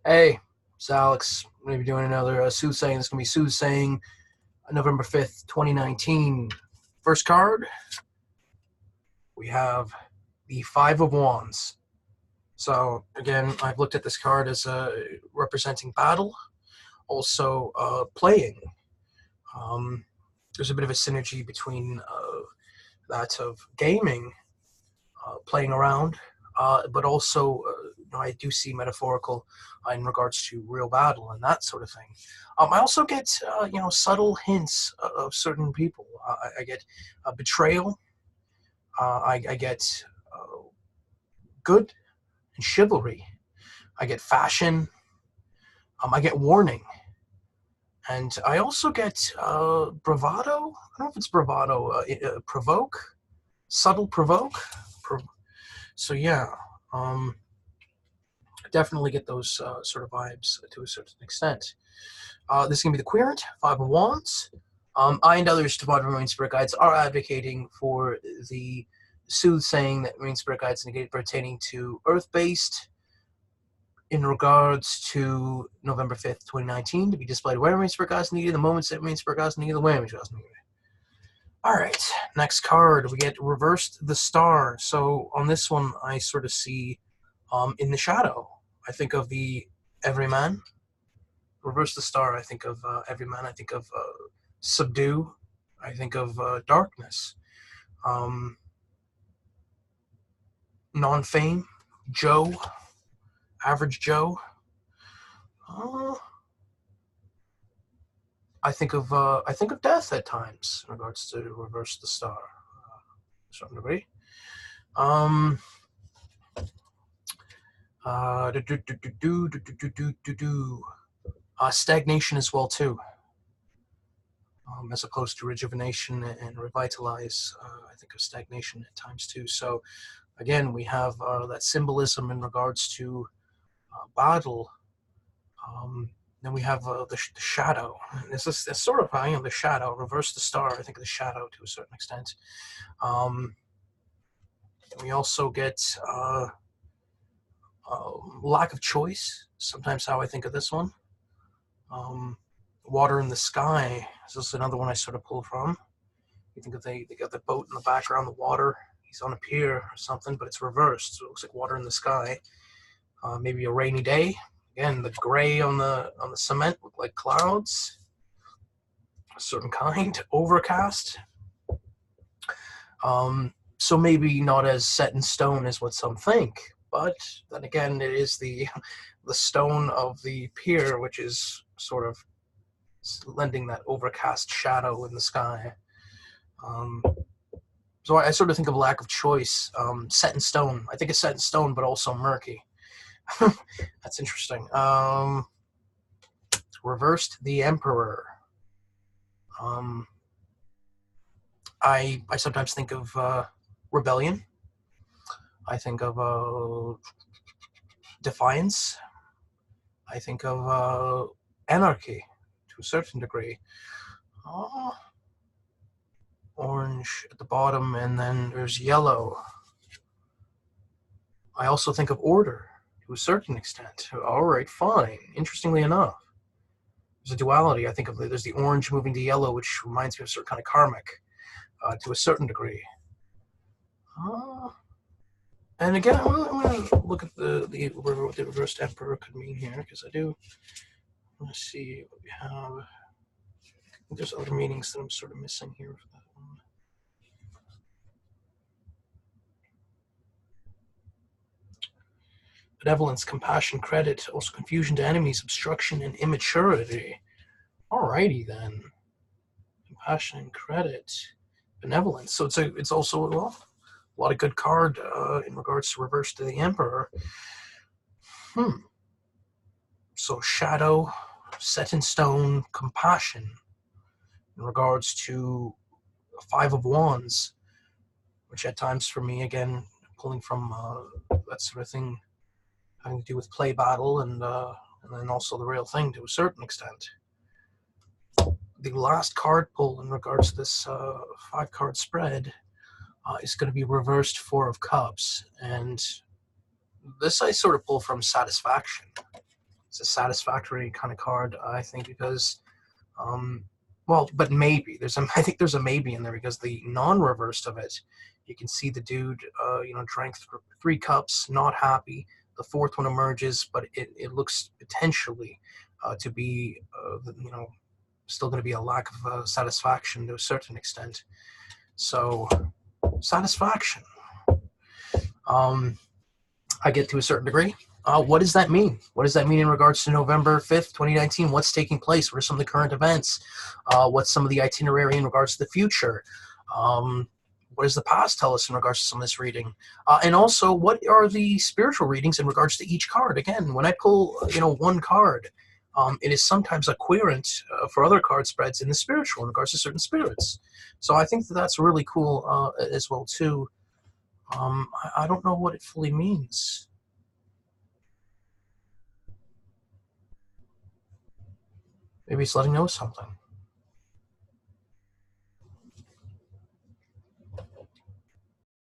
Hey, it's Alex. We're going to be doing another Soothsaying. It's going to be Soothsaying November 5th, 2019. First card, we have the Five of Wands. So, again, I've looked at this card as representing battle, also playing. There's a bit of a synergy between that of gaming, playing around, but also I do see metaphorical in regards to real battle and that sort of thing. I also get subtle hints of certain people. I get betrayal. I get good and chivalry. I get fashion. I get warning, and I also get bravado. I don't know if it's bravado. Provoke, subtle provoke. So yeah. Definitely get those sort of vibes to a certain extent. This is going to be the Querent, Five of Wands. I and others to modern Marine Spirit Guides are advocating for the Soothsaying that Marine Spirit Guides negate pertaining to Earth-based in regards to November 5th, 2019, to be displayed where Marine Spirit Guides needed, the moments that Marine Spirit Guides needed, the way Marine Spirit Guides needed. Alright, next card, we get Reversed the Star. So on this one, I sort of see in the shadow. I think of the Everyman. Reverse the Star, I think of Everyman. I think of Subdue. I think of Darkness. Non-Fame. Joe. Average Joe. I think of death at times in regards to Reverse the Star. To some degree. Stagnation as well too, as opposed to rejuvenation and revitalize. I think of stagnation at times too. So again, we have that symbolism in regards to battle. Then we have the shadow. This is sort of the shadow. Reverse the Star. I think of the shadow to a certain extent. We also get lack of choice. Sometimes how I think of this one. Water in the Sky. This is another one I sort of pull from. You think of they got the boat in the background, the water. He's on a pier or something, but it's reversed, so it looks like water in the sky. Maybe a rainy day. Again, the gray on the cement look like clouds. A certain kind. Overcast. So maybe not as set in stone as what some think, but then again, it is the stone of the pier, which is sort of lending that overcast shadow in the sky. So I sort of think of lack of choice, set in stone. I think it's set in stone, but also murky. That's interesting. Reversed the Emperor. I sometimes think of rebellion. I think of defiance. I think of anarchy to a certain degree. Orange at the bottom, and then there's yellow. I also think of order to a certain extent. All right, fine. Interestingly enough, there's a duality. I think of there's the orange moving to yellow, which reminds me of a certain kind of karmic to a certain degree. And again, I'm going to look at what the reversed Emperor could mean here, because I do want to see what we have. I think there's other meanings that I'm sort of missing here for that one. Benevolence, compassion, credit, also confusion to enemies, obstruction, and immaturity. Alrighty then. Compassion and credit. Benevolence. So it's also a lot of good card in regards to reverse to the Emperor. So shadow, set in stone, compassion in regards to Five of Wands, which at times for me, again, pulling from that sort of thing having to do with play battle and then also the real thing to a certain extent. The last card pull in regards to this 5-card spread is going to be reversed Four of Cups, and this I sort of pull from satisfaction. It's a satisfactory kind of card, I think, because well, but maybe I think there's a maybe in there because the non-reversed of it, you can see the dude, drank 3 cups, not happy. The fourth one emerges, but it looks potentially to be, still going to be a lack of satisfaction to a certain extent. So, satisfaction. I get to a certain degree. What does that mean? What does that mean in regards to November 5th, 2019? What's taking place? What are some of the current events? What's some of the itinerary in regards to the future? What does the past tell us in regards to some of this reading? And also, what are the spiritual readings in regards to each card? Again, when I pull, one card, it is sometimes a querent for other card spreads in the spiritual in regards to certain spirits. So I think that that's really cool as well, too. I don't know what it fully means. Maybe it's letting know something.